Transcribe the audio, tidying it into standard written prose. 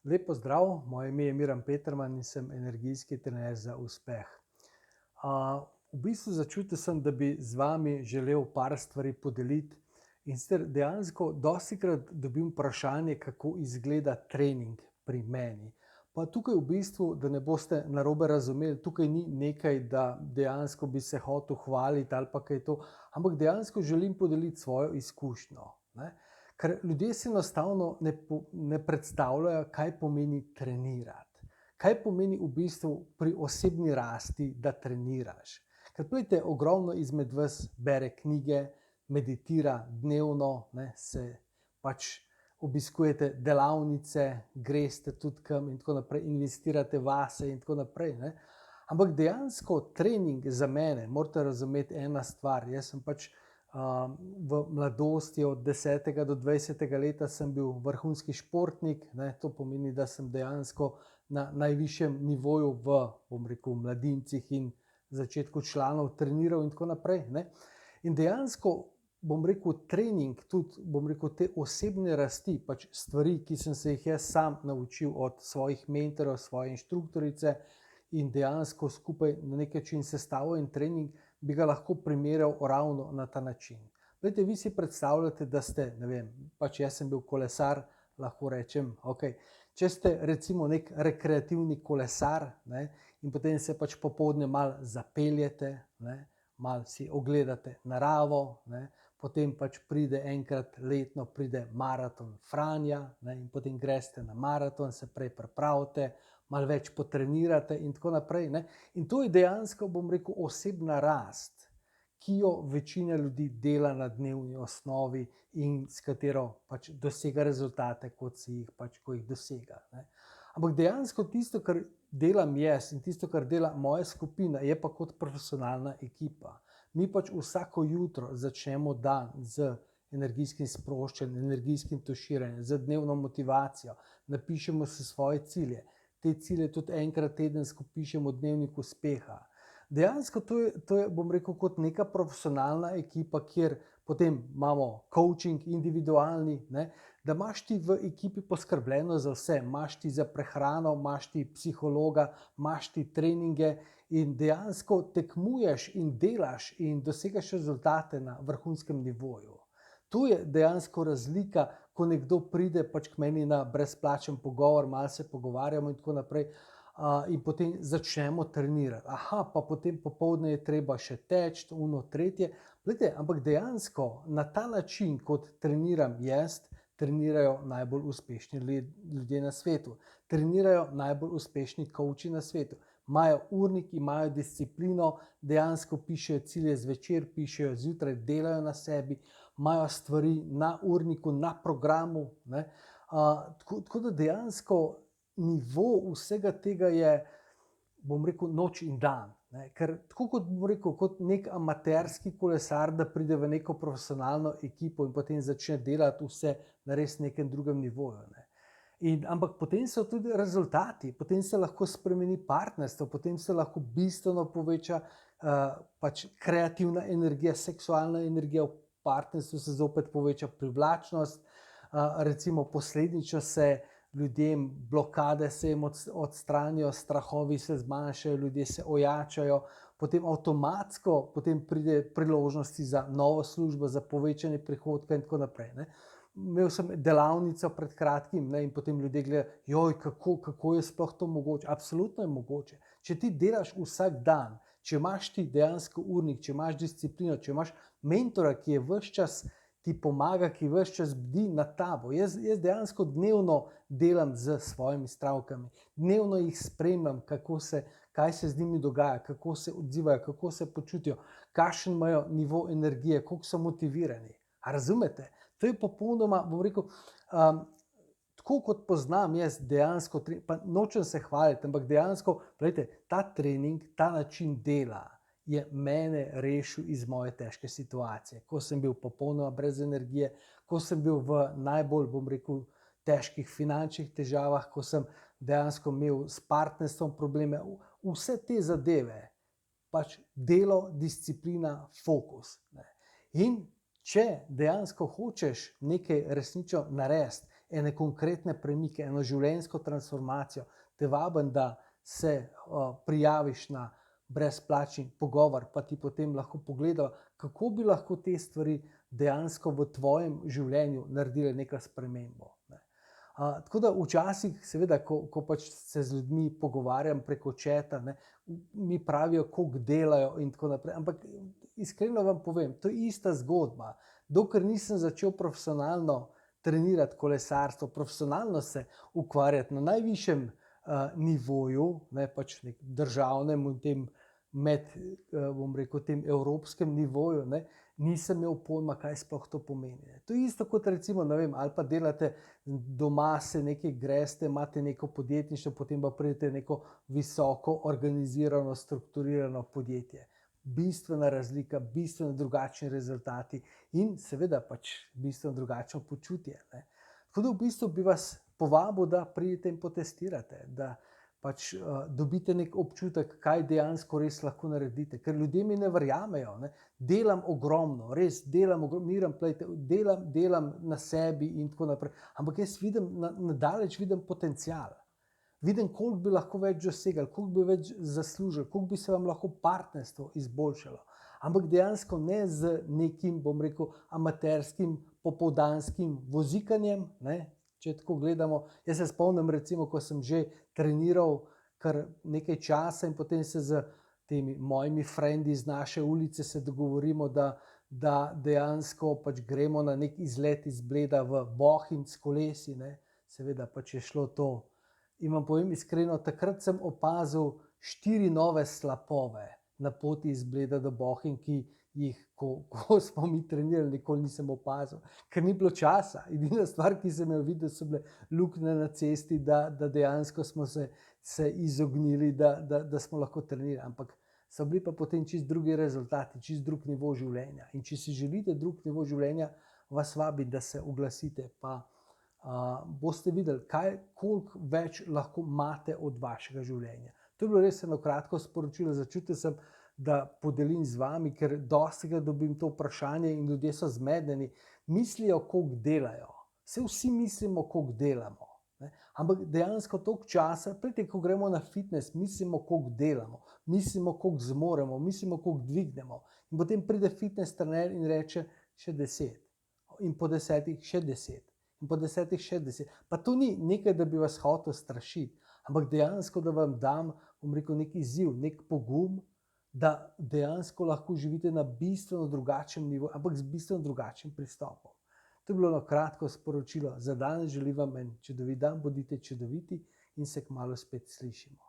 Lep pozdrav, moje ime je Miran Peterman in sem energijski trener za uspeh. V bistvu začutil sem, da bi z vami želel par stvari podeliti. In sicer dejansko dostikrat dobim vprašanje, kako izgleda trening pri meni. Pa tukaj v bistvu, da ne boste narobe razumeli, tukaj ni nekaj, da dejansko bi se hotel hvaliti ali pa kaj to, ampak dejansko želim podeliti svojo izkušnjo, ne. Ker ljudje si enostavno ne predstavljajo, kaj pomeni trenirati. Kaj pomeni v bistvu pri osebni rasti, da treniraš. Ker glejte, ogromno izmed vas bere knjige, meditira dnevno, ne, se pač obiskujete delavnice, greste tudi kam in tako naprej, investirate vase in tako naprej, ne. Ampak dejansko trening za mene, morate razumeti ena stvar, jaz sem pač v mladosti od 10. do 20. leta sem bil vrhunski športnik, ne, to pomeni, da sem dejansko na najvišjem nivoju bom rekel, mladincih in začetku članov treniral in tako naprej, ne. In dejansko, bom rekel, trening tudi, bom rekel, te osebne rasti, pač stvari, ki sem se jih jaz sam naučil od svojih mentorjev, svoje inštruktorice in dejansko skupaj na neki način sestavil en trening, bi ga lahko primerjal ravno na ta način. Glejte, vi si predstavljate, da ste, ne vem, pač jaz sem bil kolesar, lahko rečem, okej, če ste recimo nek rekreativni kolesar, ne, in potem se pač popoldne malo zapeljete, ne, malo si ogledate naravo, ne, potem pač pride enkrat letno pride maraton Franja, ne, in potem greste na maraton, se prej pripravite, malo več potrenirate in tako naprej, ne. In to je dejansko, bom rekel, osebna rast, ki jo večina ljudi dela na dnevni osnovi in s katero pač dosega rezultate, kot si jih pač, ko jih dosega, ne. Ampak dejansko tisto, kar delam jaz in tisto, kar dela moja skupina, je pa kot profesionalna ekipa. Mi pač vsako jutro začnemo dan z energijskim sproščanjem, energijskim tuširanjem, z dnevno motivacijo, napišemo si svoje cilje. Te cilje tudi enkrat tedensko pišemo v dnevnik uspeha. Dejansko to je, bom rekel, kot neka profesionalna ekipa, kjer potem imamo coaching individualni, ne, da imaš ti v ekipi poskrbljeno za vse, imaš ti za prehrano, imaš ti psihologa, imaš ti treninge in dejansko tekmuješ in delaš in dosegaš rezultate na vrhunskem nivoju. To je dejansko razlika, ko nekdo pride pač k meni na brezplačen pogovor, malo se pogovarjamo in tako naprej, in potem začnemo trenirati. Pa potem popoldne je treba še teči, ono, tretje. Glejte, ampak dejansko na ta način, kot treniram jaz, trenirajo najbolj uspešni ljudje na svetu. Trenirajo najbolj uspešni kovči na svetu. Imajo urnik, imajo disciplino, dejansko pišejo cilje zvečer, pišejo zjutraj, delajo na sebi, imajo stvari na urniku, na programu, ne. Tako da dejansko nivo vsega tega je, bom rekel, noč in dan, ne. Ker tako kot, bom rekel, kot nek amaterski kolesar, da pride v neko profesionalno ekipo in potem začne delati vse na res nekem drugem nivoju, ne. Ampak potem so tudi rezultati, potem se lahko spremeni partnerstvo, potem se lahko bistveno poveča pač kreativna energija, seksualna energija v partnerstvu, se zopet poveča privlačnost, recimo posledično se ljudem blokade se jim odstranijo, strahovi se zmanjšajo, ljudje se ojačajo, potem avtomatsko potem pride priložnosti za novo službo, za povečanje prihodka in tako naprej, ne. Imel sem delavnico pred kratkim, ne, in potem ljudje gledajo, kako je sploh to mogoče. Absolutno je mogoče. Če ti delaš vsak dan, če imaš ti dejansko urnik, če imaš disciplino, če imaš mentorja, ki je ves čas ti pomaga, ki ves čas bdi nad tabo. Jaz dejansko dnevno delam s svojimi stravkami, dnevno jih spremljam, kaj se z njimi dogaja, kako se odzivajo, kako se počutijo, kakšen imajo nivo energije, koliko so motivirani. A razumete? To je popolnoma, bom rekel, tako kot poznam jaz dejansko, pa nočem se hvaliti, ampak dejansko, glejte, ta trening, ta način dela je mene rešil iz moje težke situacije, ko sem bil popolnoma brez energije, ko sem bil v najbolj, bom rekel, težkih finančnih težavah, ko sem dejansko imel s partnerstvom probleme, vse te zadeve, pač delo, disciplina, fokus, ne. In če dejansko hočeš nekaj resnično narediti ene konkretne premike, eno življenjsko transformacijo, te vabim, da se prijaviš na brezplačni pogovor, pa ti potem lahko pogledamo, kako bi lahko te stvari dejansko v tvojem življenju naredile neko spremembo. Tako da včasih, seveda, ko pač se z ljudmi pogovarjam preko četa, mi pravijo, koliko delajo in tako naprej, ampak iskreno vam povem, to je ista zgodba. Dokler nisem začel profesionalno trenirati kolesarstvo, profesionalno se ukvarjati na najvišjem nivoju, pač državnem in tem bom rekel, tem evropskem nivoju, nisem imel pojma, kaj sploh to pomeni. To je isto kot recimo, ne vem, ali pa delate doma, se nekaj greste, imate neko podjetništvo, potem pa pridete neko visoko organizirano, strukturirano podjetje. Bistvena razlika, bistveno drugačni rezultati in seveda pač bistveno drugačno počutje. Tako da v bistvu bi vas povabil, da pridete in potestirate, da pač dobite nek občutek, kaj dejansko res lahko naredite. Ker ljudje mi ne verjamejo. Delam ogromno, res delam ogromno, delam na sebi in tako naprej. Ampak jaz vidim, nadaleč vidim potencial. Vidim, koliko bi lahko več dosegali, koliko bi več zaslužili, koliko bi se vam lahko partnerstvo izboljšalo. Ampak dejansko ne z nekim, bom rekel, amaterskim, popoldanskim vozikanjem, če tako gledamo. Jaz se spomnim, recimo, ko sem že treniral kar nekaj časa in potem se z temi mojimi frendi iz naše ulice se dogovorimo, da dejansko pač gremo na nek izlet iz Bleda v Bohinj s kolesi. Seveda pač je šlo to. In vam povem iskreno, takrat sem opazil 4 nove slapove na poti iz Bleda do Bohinj, ki jih, ko smo mi trenirali, nikoli nisem opazil, ker ni bilo časa. Edina stvar, ki sem jo videl, so bile luknje na cesti, da dejansko smo se izognili, da smo lahko trenirali. Ampak so bili pa potem čist drugi rezultati, čist drug nivo življenja. In če si želite drug nivo življenja, vas vabim, da se oglasite, pa boste videli, koliko več lahko imate od vašega življenja. To je bilo res eno kratko sporočilo. Začutil sem, da podelim z vami, ker dostikrat dobim to vprašanje in ljudje so zmedeni. Mislijo, koliko delajo. Vsi mislimo, koliko delamo. Ampak dejansko toliko časa, prejte, ko gremo na fitness, mislimo, koliko delamo, mislimo, koliko zmoremo, mislimo, koliko dvignemo. In potem pride fitness trener in reče še 10. In po 10 še 10. In po 10 še 10. Pa to ni nekaj, da bi vas hotel strašiti, ampak dejansko, da vam dam, bom rekel, nek izziv, nek pogum, da dejansko lahko živite na bistveno drugačnem nivoju, ampak z bistveno drugačnim pristopom. To je bilo eno kratko sporočilo. Za danes želim vam en čudovit dan, bodite čudoviti in se kmalu spet slišimo.